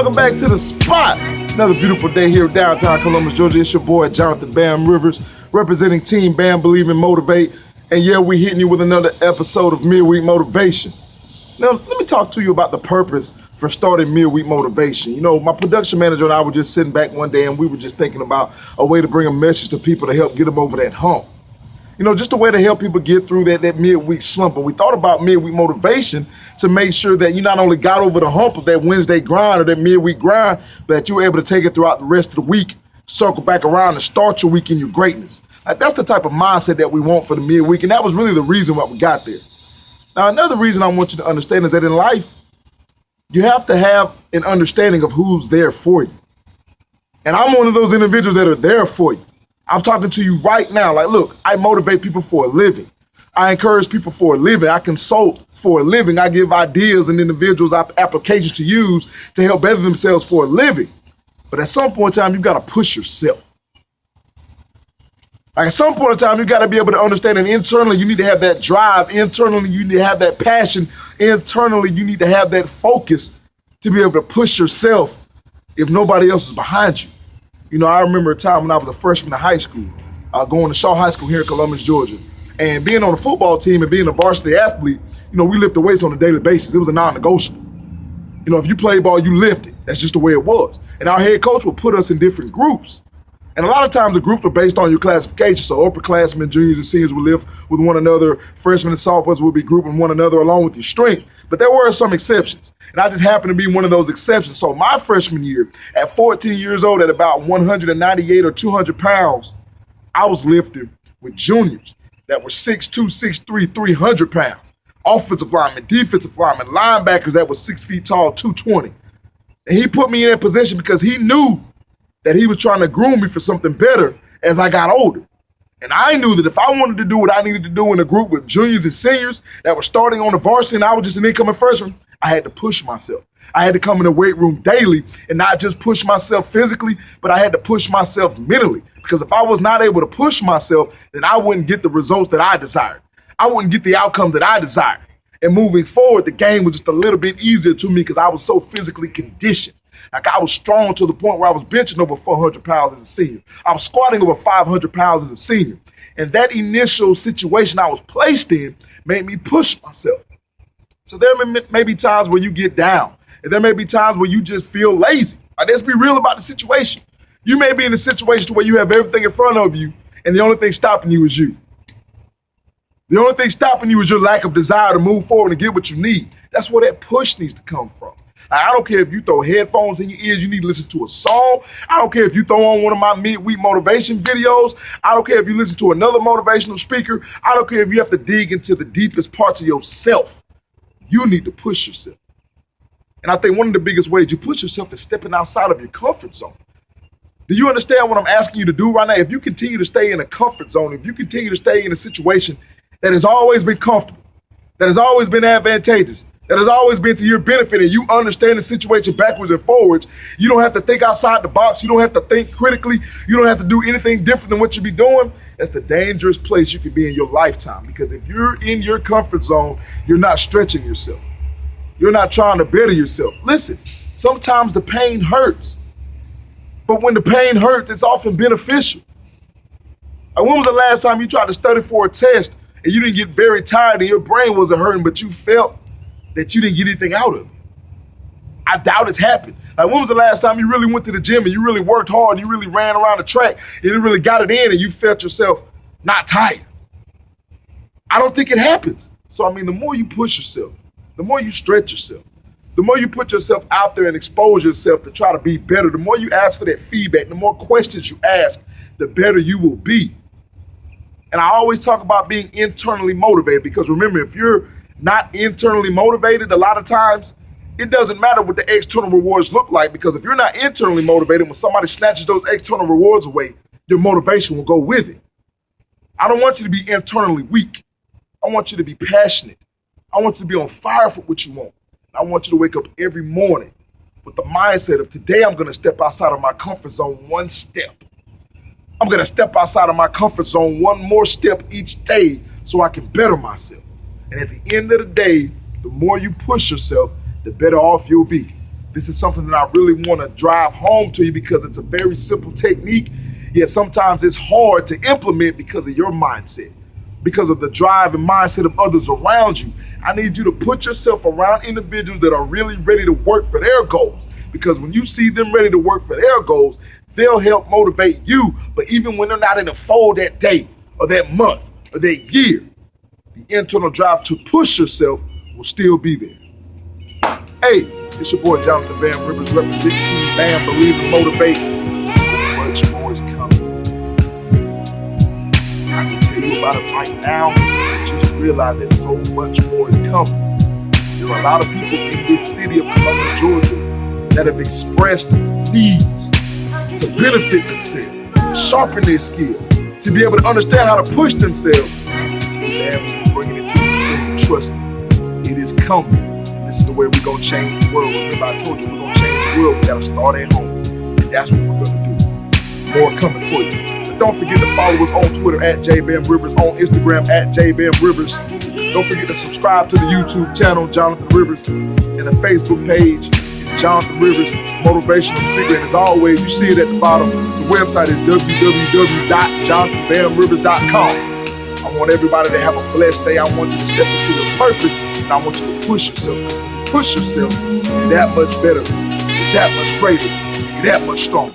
welcome back to the spot. Another beautiful day here in downtown Columbus, Georgia. It's your boy, Jonathan Bam Rivers, representing Team Bam Believe and Motivate. And yeah, we're hitting you with another episode of MidWeek Motivation. Now, let me talk to you about the purpose for starting MidWeek Motivation. You know, my production manager and I were just sitting back one day and we were just thinking about a way to bring a message to people to help get them over that hump. You know, just a way to help people get through that midweek slump. And we thought about midweek motivation to make sure that you not only got over the hump of that Wednesday grind or that midweek grind, but that you were able to take it throughout the rest of the week, circle back around and start your week in your greatness. That's the type of mindset that we want for the midweek. And that was really the reason why we got there. Now, another reason I want you to understand is that in life, you have to have an understanding of who's there for you. And I'm one of those individuals that are there for you. I'm talking to you right now. Like, look, I motivate people for a living. I encourage people for a living. I consult for a living. I give ideas and individuals applications to use to help better themselves for a living. But at some point in time, you've got to push yourself. Like at some point in time, you got to be able to understand that internally you need to have that drive. Internally, you need to have that passion. Internally, you need to have that focus to be able to push yourself if nobody else is behind you. You know, I remember a time when I was a freshman in high school, going to Shaw High School here in Columbus, Georgia. And being on the football team and being a varsity athlete, you know, we lifted weights on a daily basis. It was a non-negotiable. You know, if you play ball, you lift it. That's just the way it was. And our head coach would put us in different groups. And a lot of times the groups were based on your classification. So upperclassmen, juniors, and seniors would lift with one another. Freshmen and sophomores would be grouping one another along with your strength. But there were some exceptions. And I just happened to be one of those exceptions. So my freshman year, at 14 years old, at about 198 or 200 pounds, I was lifting with juniors that were 6'2", 6'3", 300 pounds. Offensive linemen, defensive linemen, linebackers that were 6 feet tall, 220. And he put me in that position because he knew that he was trying to groom me for something better as I got older. And I knew that if I wanted to do what I needed to do in a group with juniors and seniors that were starting on the varsity and I was just an incoming freshman, I had to push myself. I had to come in the weight room daily and not just push myself physically, but I had to push myself mentally. Because if I was not able to push myself, then I wouldn't get the results that I desired. I wouldn't get the outcome that I desired. And moving forward, the game was just a little bit easier to me because I was so physically conditioned. Like I was strong to the point where I was benching over 400 pounds as a senior. I was squatting over 500 pounds as a senior. And that initial situation I was placed in made me push myself. So there may be times where you get down. And there may be times where you just feel lazy. Let's be real about the situation. You may be in a situation where you have everything in front of you and the only thing stopping you is you. The only thing stopping you is your lack of desire to move forward and get what you need. That's where that push needs to come from. I don't care if you throw headphones in your ears, you need to listen to a song. I don't care if you throw on one of my midweek motivation videos. I don't care if you listen to another motivational speaker. I don't care if you have to dig into the deepest parts of yourself. You need to push yourself. And I think one of the biggest ways you push yourself is stepping outside of your comfort zone. Do you understand what I'm asking you to do right now? If you continue to stay in a comfort zone, if you continue to stay in a situation that has always been comfortable, that has always been advantageous, that has always been to your benefit, and you understand the situation backwards and forwards, you don't have to think outside the box. You don't have to think critically. You don't have to do anything different than what you be doing. That's the dangerous place you could be in your lifetime. Because if you're in your comfort zone, you're not stretching yourself. You're not trying to better yourself. Listen, sometimes the pain hurts. But when the pain hurts, it's often beneficial. When was the last time you tried to study for a test and you didn't get very tired and your brain wasn't hurting, but you felt that you didn't get anything out of it? I doubt it's happened. When was the last time you really went to the gym and you really worked hard and you really ran around the track and you really got it in and you felt yourself not tired? I don't think it happens. So, the more you push yourself, the more you stretch yourself, the more you put yourself out there and expose yourself to try to be better, the more you ask for that feedback, the more questions you ask, the better you will be. And I always talk about being internally motivated because remember, if you're not internally motivated, a lot of times it doesn't matter what the external rewards look like, because if you're not internally motivated, when somebody snatches those external rewards away, your motivation will go with it. I don't want you to be internally weak. I want you to be passionate. I want you to be on fire for what you want. I want you to wake up every morning with the mindset of today I'm going to step outside of my comfort zone one step. I'm going to step outside of my comfort zone one more step each day so I can better myself. And at the end of the day, the more you push yourself, the better off you'll be. This is something that I really want to drive home to you because it's a very simple technique, yet sometimes it's hard to implement because of your mindset, because of the drive and mindset of others around you. I need you to put yourself around individuals that are really ready to work for their goals, because when you see them ready to work for their goals, they'll help motivate you. But even when they're not in the fold that day or that month or that year, the internal drive to push yourself will still be there. Hey, it's your boy Jonathan Bam Rivers, representing Team Bam, Believe and Motivate. So much more is coming. I can tell you about it right now. Just realize that so much more is coming. There are a lot of people in this city of Columbia, Georgia, that have expressed needs to benefit themselves, to sharpen their skills, to be able to understand how to push themselves. Bam is bringing it to you soon. Trust me, it is coming. And this is the way we're going to change the world. Remember, I told you we're going to change the world. We got to start at home. That's what we're going to do. More coming for you. But don't forget to follow us on Twitter at JBamRivers, on Instagram at JBamRivers. Don't forget to subscribe to the YouTube channel, Jonathan Rivers, and the Facebook page. Jonathan Rivers, Motivational Speaker. And as always, you see it at the bottom. The website is www.jonathanbamrivers.com. I want everybody to have a blessed day. I want you to step into your purpose, and I want you to push yourself. Because when you push yourself, you're that much better, you're that much greater, you're that much stronger.